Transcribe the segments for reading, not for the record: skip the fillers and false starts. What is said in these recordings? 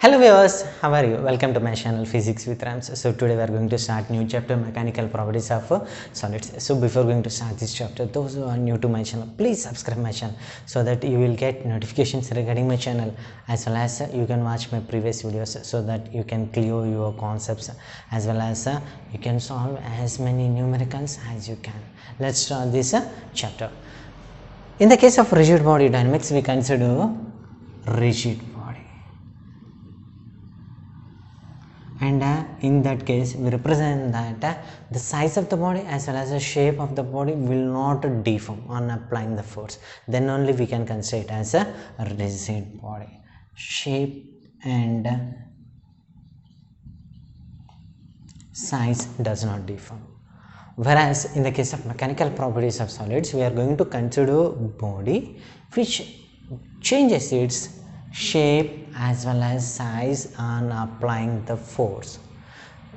Hello viewers, how are you? Welcome to my channel Physics with Rams. So today we are going to start new chapter mechanical properties of solids. So before going to start this chapter, those who are new to my channel, please subscribe my channel so that you will get notifications regarding my channel, as well as you can watch my previous videos so that you can clear your concepts, as well as you can solve as many numericals as you can. Let's start this chapter. In the case of rigid body dynamics, we consider rigid body. And in that case we represent that the size of the body as well as the shape of the body will not deform on applying the force. Then only we can consider it as a rigid body. Shape and size does not deform. Whereas in the case of mechanical properties of solids, we are going to consider body which changes its shape as well as size on applying the force.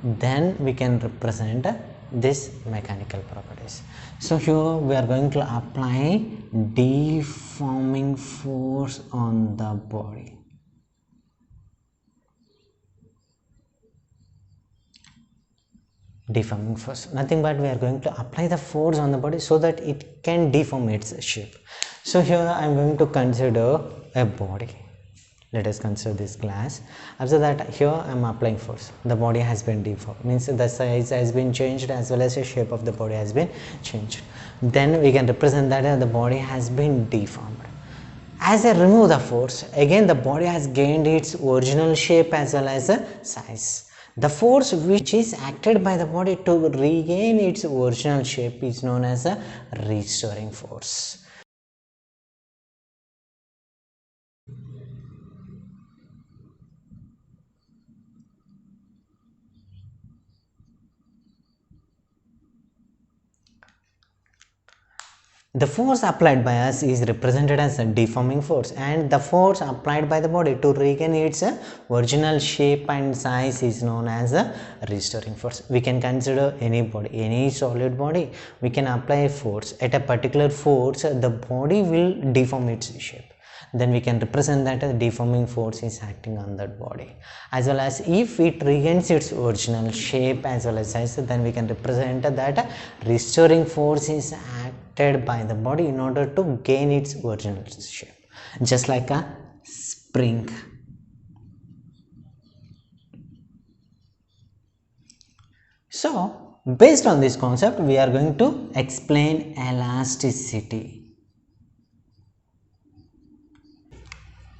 Then we can represent this mechanical properties. So here we are going to apply deforming force on the body. Deforming force, nothing but we are going to apply the force on the body so that it can deform its shape. So here I am going to consider a body. Let us consider this glass. Observe that here I am applying force. The body has been deformed, means the size has been changed as well as the shape of the body has been changed. Then we can represent that the body has been deformed. As I remove the force, again the body has gained its original shape as well as the size. The force which is acted by the body to regain its original shape is known as a restoring force. The force applied by us is represented as a deforming force, and the force applied by the body to regain its original shape and size is known as a restoring force. We can consider any body, any solid body, we can apply a force. At a particular force, the body will deform its shape. Then we can represent that a deforming force is acting on that body. As well as if it regains its original shape as well as size, then we can represent that restoring force is acted by the body in order to gain its original shape, just like a spring. So based on this concept, we are going to explain elasticity.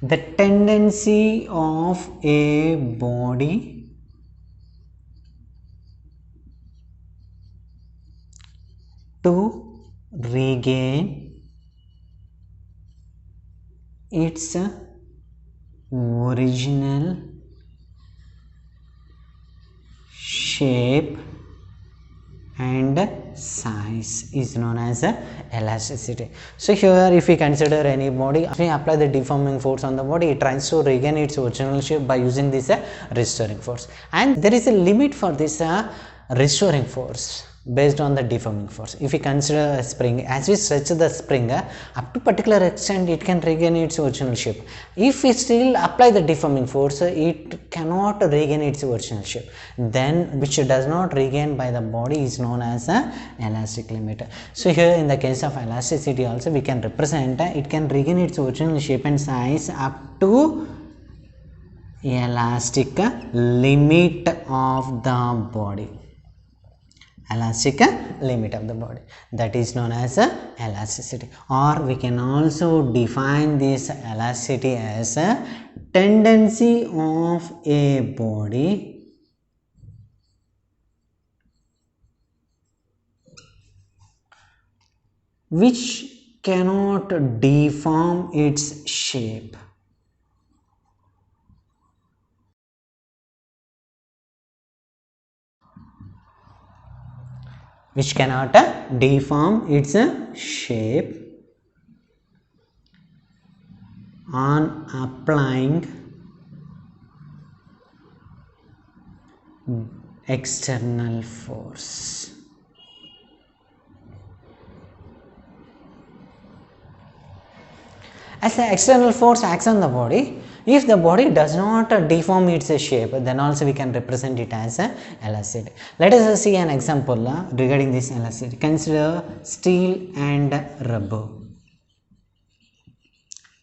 The tendency of a body to regain its original shape and size is known as elasticity. So here if we consider any body, we apply the deforming force on the body, it tries to regain its original shape by using this restoring force, and there is a limit for this restoring force based on the deforming force. If we consider a spring, as we stretch the spring up to particular extent, it can regain its original shape. If we still apply the deforming force, it cannot regain its original shape. Then which does not regain by the body is known as a elastic limit. So here in the case of elasticity also we can represent it can regain its original shape and size up to elastic limit of the body. Elastic limit of the body, that is known as elasticity. Or we can also define this elasticity as a tendency of a body which cannot deform its shape. Which cannot deform its shape on applying external force. As the external force acts on the body, if the body does not deform its shape, then also we can represent it as a elasticity. Let us see an example regarding this elasticity. Consider steel and rubber.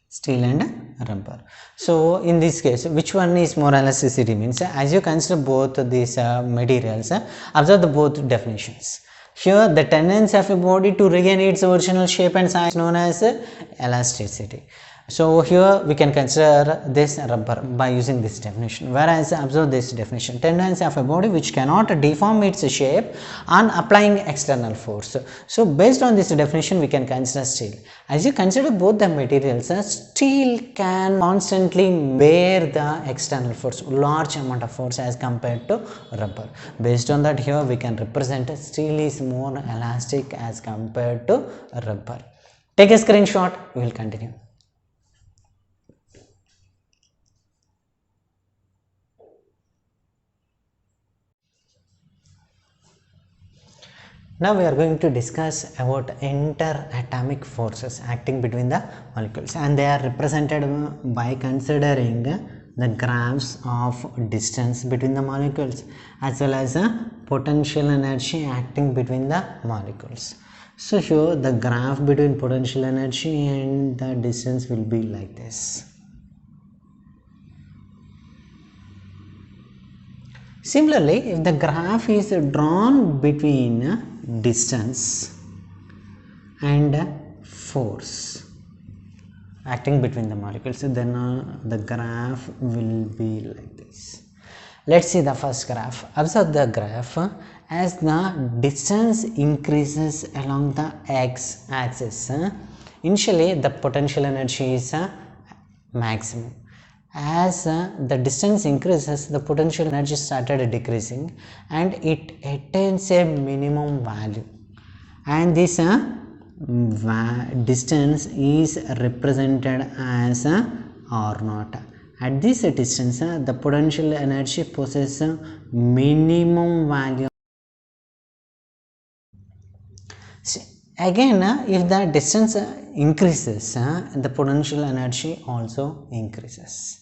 Steel and rubber. So in this case, which one is more elasticity means, as you consider both these materials, observe the both definitions. Here the tendency of a body to regain its original shape and size is known as elasticity. So here we can consider this rubber by using this definition, whereas observe this definition: tendency of a body which cannot deform its shape on applying external force. So based on this definition we can consider steel. As you consider both the materials, steel can constantly bear the external force, large amount of force as compared to rubber. Based on that, here we can represent steel is more elastic as compared to rubber. Take a screenshot, we will continue. Now we are going to discuss about interatomic forces acting between the molecules, and they are represented by considering the graphs of distance between the molecules as well as potential energy acting between the molecules. So here the graph between potential energy and the distance will be like this. Similarly, if the graph is drawn between distance and force acting between the molecules, then the graph will be like this. Let's see the first graph. Observe the graph. As the distance increases along the x-axis, initially the potential energy is maximum. As the distance increases, the potential energy started decreasing and it attains a minimum value, and this distance is represented as r naught. At this distance, the potential energy possesses minimum value. Again, if the distance increases, the potential energy also increases.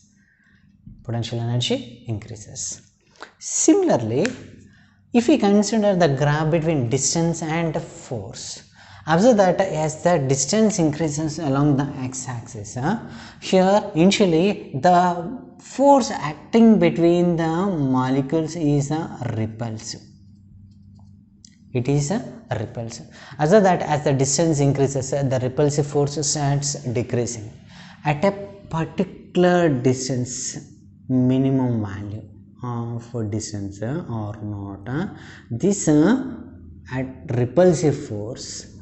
Similarly, if we consider the graph between distance and force, observe that as the distance increases along the x-axis, here initially the force acting between the molecules is repulsive. It is repulsive. Observe that as the distance increases, the repulsive force starts decreasing. At a particular distance, minimum value of distance or not, this at repulsive force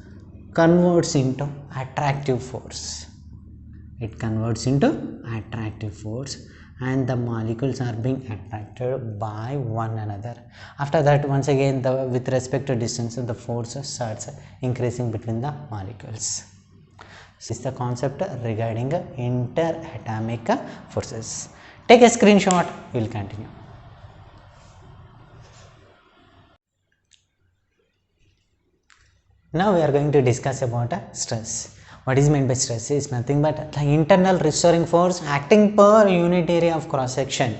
converts into attractive force. It converts into attractive force, and the molecules are being attracted by one another. After that, once again, with respect to distance, the force starts increasing between the molecules. This is the concept regarding interatomic forces. Take a screenshot, we will continue. Now we are going to discuss about stress. What is meant by stress is nothing but the internal restoring force acting per unit area of cross section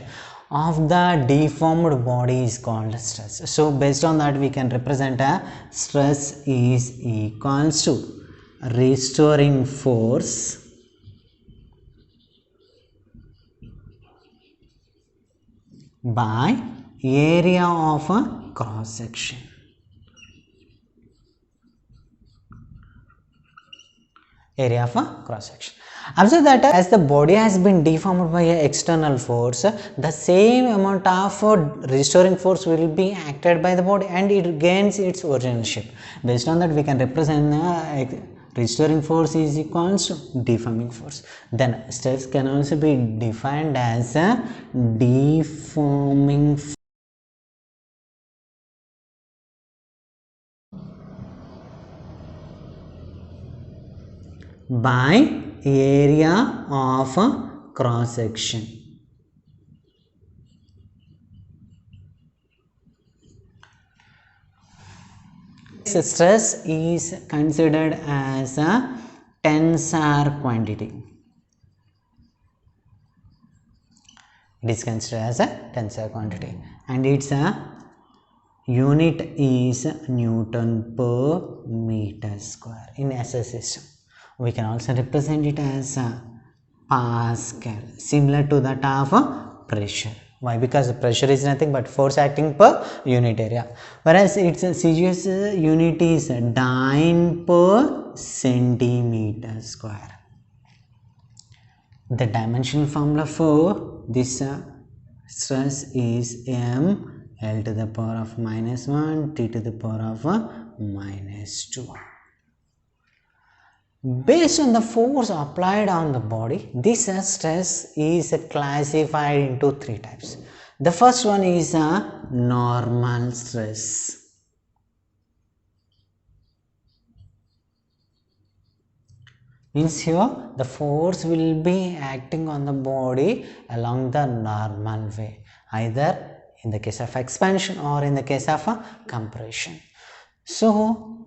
of the deformed body is called stress. So based on that, we can represent a stress is equals to restoring force by area of a cross section. Area of a cross section. Observe that as the body has been deformed by an external force, the same amount of restoring force will be acted by the body and it gains its original shape. Based on that, we can represent restoring force is equals to deforming force. Then stress can also be defined as a deforming force by area of a cross section. Stress is considered as a tensor quantity. It is considered as a tensor quantity, and its unit is Newton per meter square in SI system. We can also represent it as Pascal, similar to that of pressure. Why? Because pressure is nothing but force acting per unit area, whereas its CGS unit is dyne per centimeter square. The dimensional formula for this stress is m L to the power of -1 T to the power of -2. Based on the force applied on the body, this stress is classified into three types. The first one is a normal stress. Means here the force will be acting on the body along the normal way, either in the case of expansion or in the case of compression. So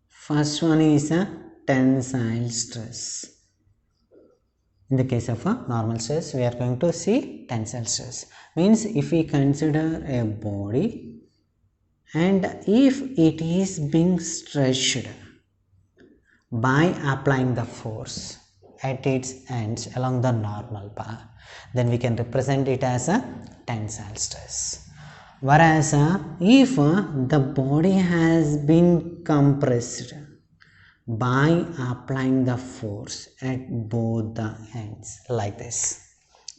first one is a tensile stress. In the case of a normal stress, we are going to see tensile stress. Means if we consider a body and if it is being stretched by applying the force at its ends along the normal path, then we can represent it as a tensile stress. Whereas if the body has been compressed by applying the force at both the ends like this,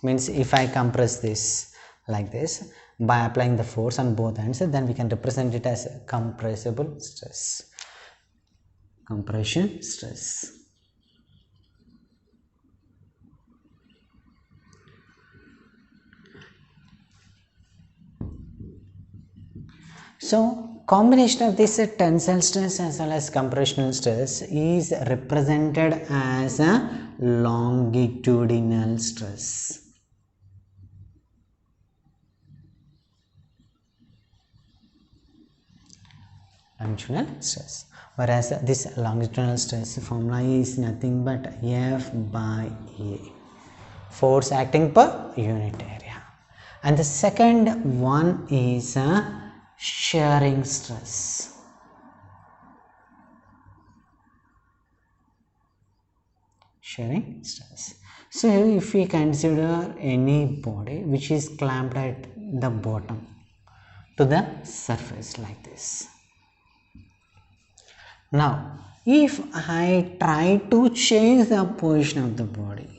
means if I compress this like this by applying the force on both ends, then we can represent it as compressible stress, compression stress. So combination of this tensile stress as well as compressional stress is represented as a longitudinal stress. Longitudinal stress. Whereas this longitudinal stress formula is nothing but F by A, force acting per unit area. And the second one is shearing stress. Shearing stress. So if we consider any body which is clamped at the bottom to the surface like this. Now if I try to change the position of the body,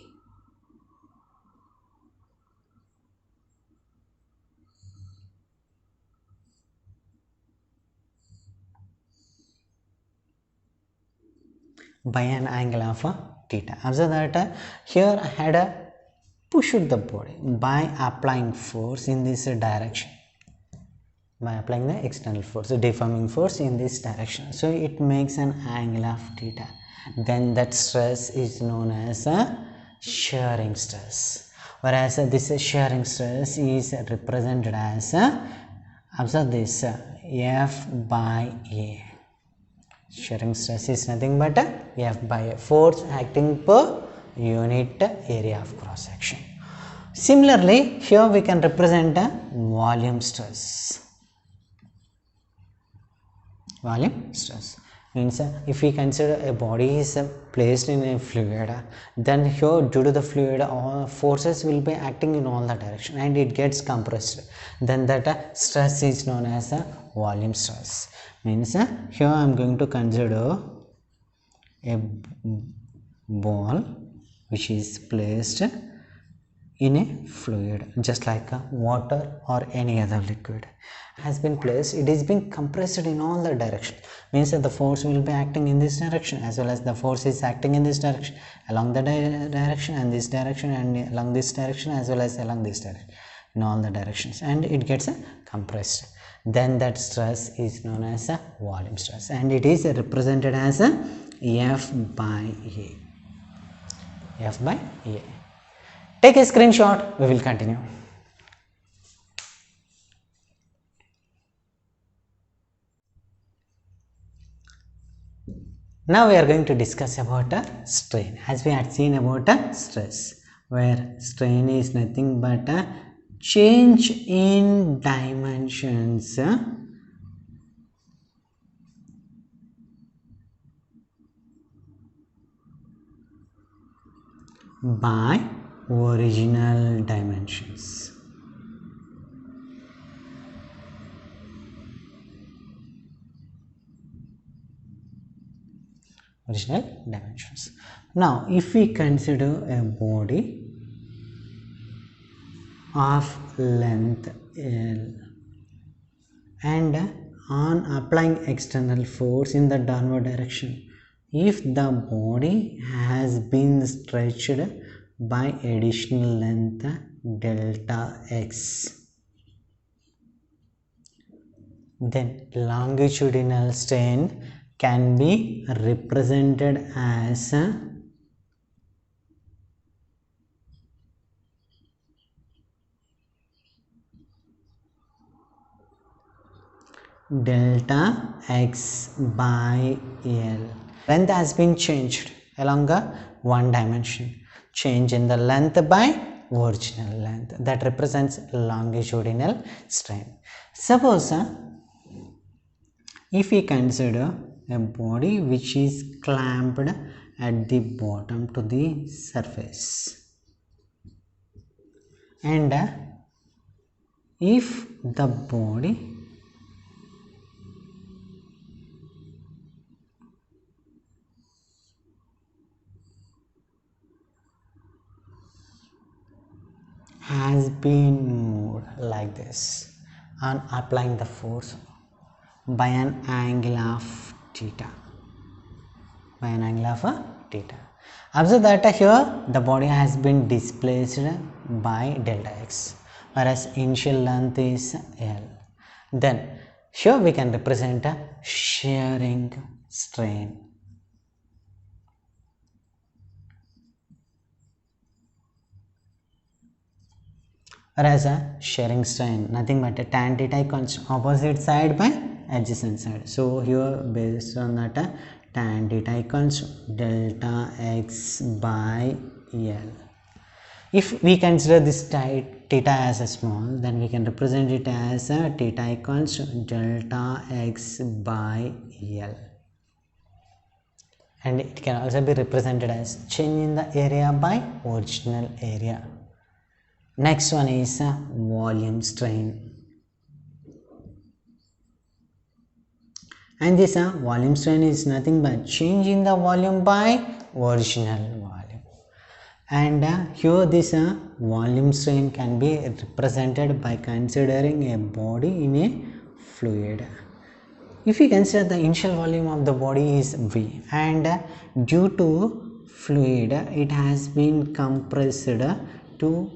by an angle of theta. Observe that here I had pushed the body by applying force in this direction, by applying the external force, the deforming force in this direction. So it makes an angle of theta. Then that stress is known as a shearing stress. Whereas this shearing stress is represented as observe this F by A. Shearing stress is nothing but F by A, force acting per unit area of cross section. Similarly, here we can represent a volume stress. Volume stress means if we consider a body is placed in a fluid, then here due to the fluid all forces will be acting in all the direction and it gets compressed, then that stress is known as a volume stress. Means here I am going to consider a ball which is placed in a fluid just like water or any other liquid has been placed. It is being compressed in all the directions, means that the force will be acting in this direction as well as the force is acting in this direction, along the direction and this direction and along this direction as well as along this direction, in all the directions, and it gets compressed. Then that stress is known as a volume stress and it is represented as a F by A. F by A. Take a screenshot, we will continue. Now we are going to discuss about a strain, as we had seen about a stress. where strain is nothing but a change in dimensions by original dimensions. Now if we consider a body of length L and on applying external force in the downward direction, if the body has been stretched by additional length delta x, then longitudinal strain can be represented as delta x by L. Length has been changed along a one dimension. Change in the length by original length, that represents longitudinal strain. Suppose if we consider a body which is clamped at the bottom to the surface, and if the body has been moved like this on applying the force by an angle of theta, observe that here the body has been displaced by delta x, whereas initial length is L. Then here we can represent a shearing strain. Whereas a shearing strain nothing but a tan theta equals opposite side by adjacent side. So here based on that tan theta equals delta x by L. If we consider this theta as a small, then we can represent it as a theta equals delta x by L. And it can also be represented as change in the area by original area. Next one is volume strain, and this volume strain is nothing but change in the volume by original volume. And here this volume strain can be represented by considering a body in a fluid. If we consider the initial volume of the body is V, and due to fluid it has been compressed to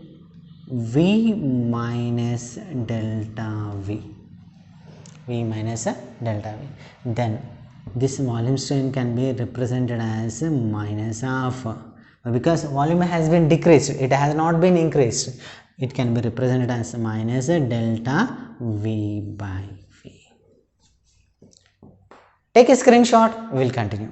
V minus delta V, then this volume strain can be represented as minus of, because volume has been decreased, it has not been increased, it can be represented as minus delta V by V. Take a screenshot, we will continue.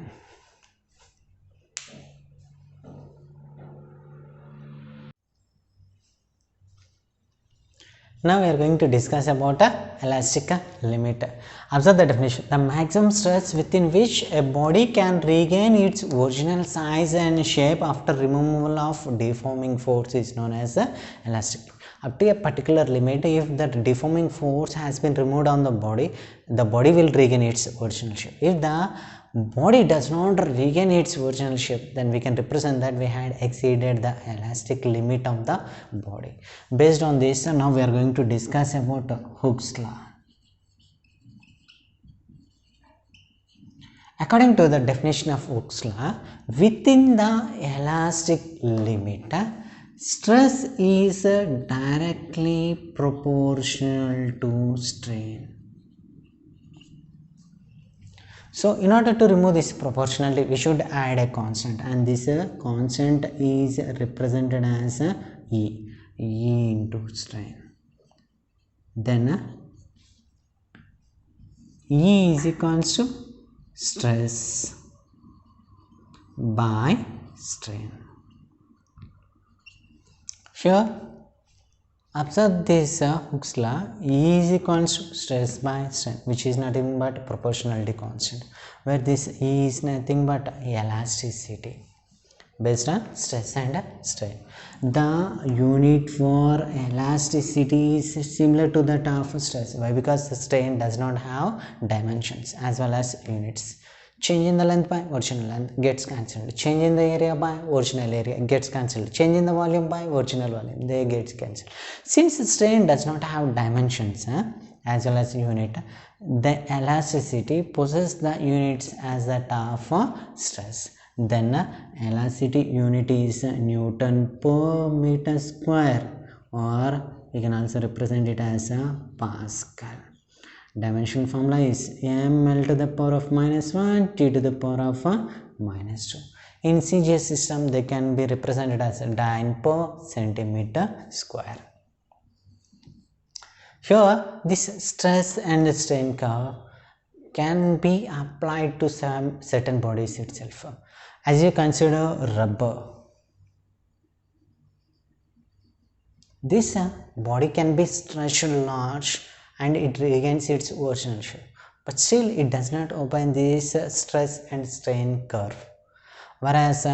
Now we are going to discuss about elastic limit. Observe the definition. The maximum stress within which a body can regain its original size and shape after removal of deforming force is known as elastic. Up to a particular limit, if the deforming force has been removed on the body will regain its original shape. If the body does not regain its original shape, then we can represent that we had exceeded the elastic limit of the body. Based on this, now we are going to discuss about Hooke's law. According to the definition of Hooke's law, within the elastic limit, stress is directly proportional to strain. So in order to remove this proportionality, we should add a constant, and this constant is represented as E into strain. Then E is equals to stress by strain. Here observe this Hooke's law. E is equals to stress by strain, which is nothing but proportionality constant, where this E is nothing but elasticity based on stress and strain. The unit for elasticity is similar to that of stress. Why? Because the strain does not have dimensions as well as units. Change in the length by original length gets cancelled. Change in the area by original area gets cancelled. Change in the volume by original volume, they gets cancelled. Since the strain does not have dimensions as well as unit, the elasticity possesses the units as that of stress. Then elasticity unit is Newton per meter square, or we can also represent it as a Pascal. Dimension formula is ml to the power of -1 t to the power of -2. In CGS system, they can be represented as dyne per centimeter square. Here, this stress and strain curve can be applied to some certain bodies itself. As you consider rubber, this body can be stretched large and it regains its original shape, but still it does not open this stress and strain curve. Whereas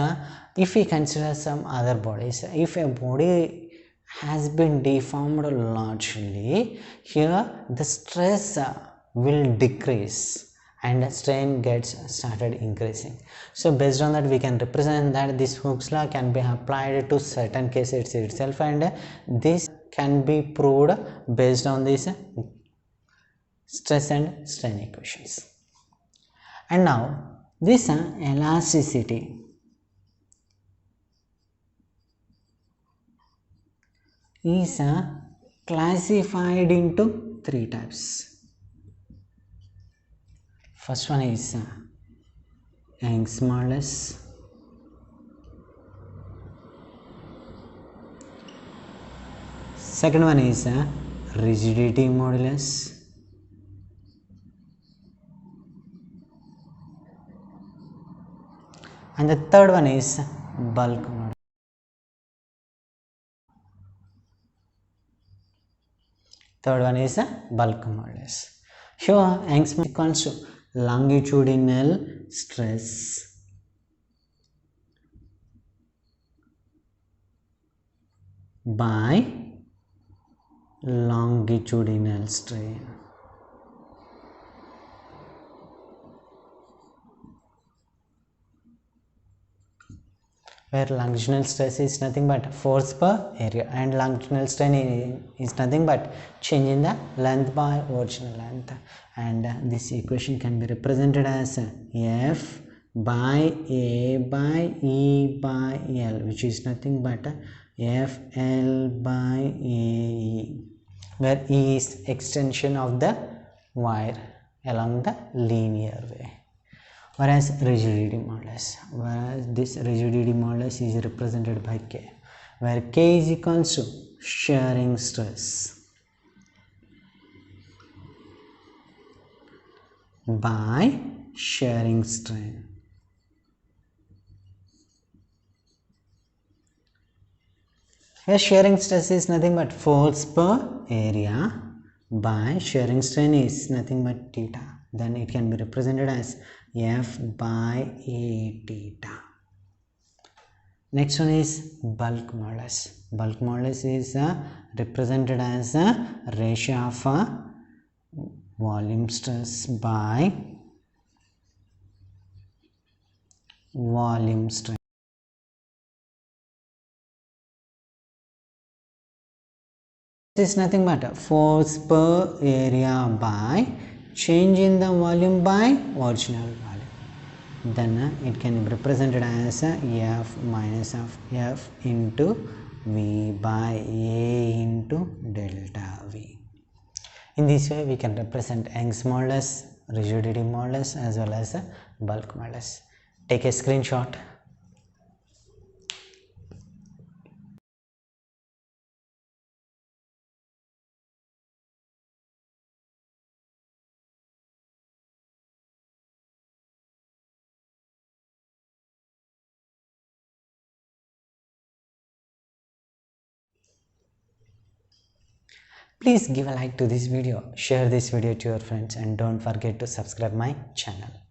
if we consider some other bodies, if a body has been deformed largely, here the stress will decrease and strain gets started increasing. So based on that, we can represent that this Hooke's law can be applied to certain cases itself, and this can be proved based on this stress and strain equations. And now this elasticity is classified into three types. First one is Young's modulus. Second one is rigidity modulus. And the third one is bulk modulus. Third one is bulk modulus. Here Young's modulus equals to longitudinal stress by longitudinal strain. Where longitudinal stress is nothing but force per area and longitudinal strain is nothing but change in the length by original length, and this equation can be represented as F by A by E by L, which is nothing but FL by AE, where E is extension of the wire along the linear way. Whereas rigidity modulus, this rigidity modulus is represented by K, where K is equals to shearing stress by shearing strain. Here shearing stress is nothing but force per area by shearing strain is nothing but theta. Then it can be represented as F by A theta. Next one is bulk modulus. Bulk modulus is represented as a ratio of volume stress by volume strain. This is nothing but force per area by change in the volume by original value. Then it can be represented as F minus of F into V by A into delta V. In this way, we can represent Young's modulus, rigidity modulus as well as bulk modulus. Take a screenshot. Please give a like to this video, share this video to your friends, and don't forget to subscribe my channel.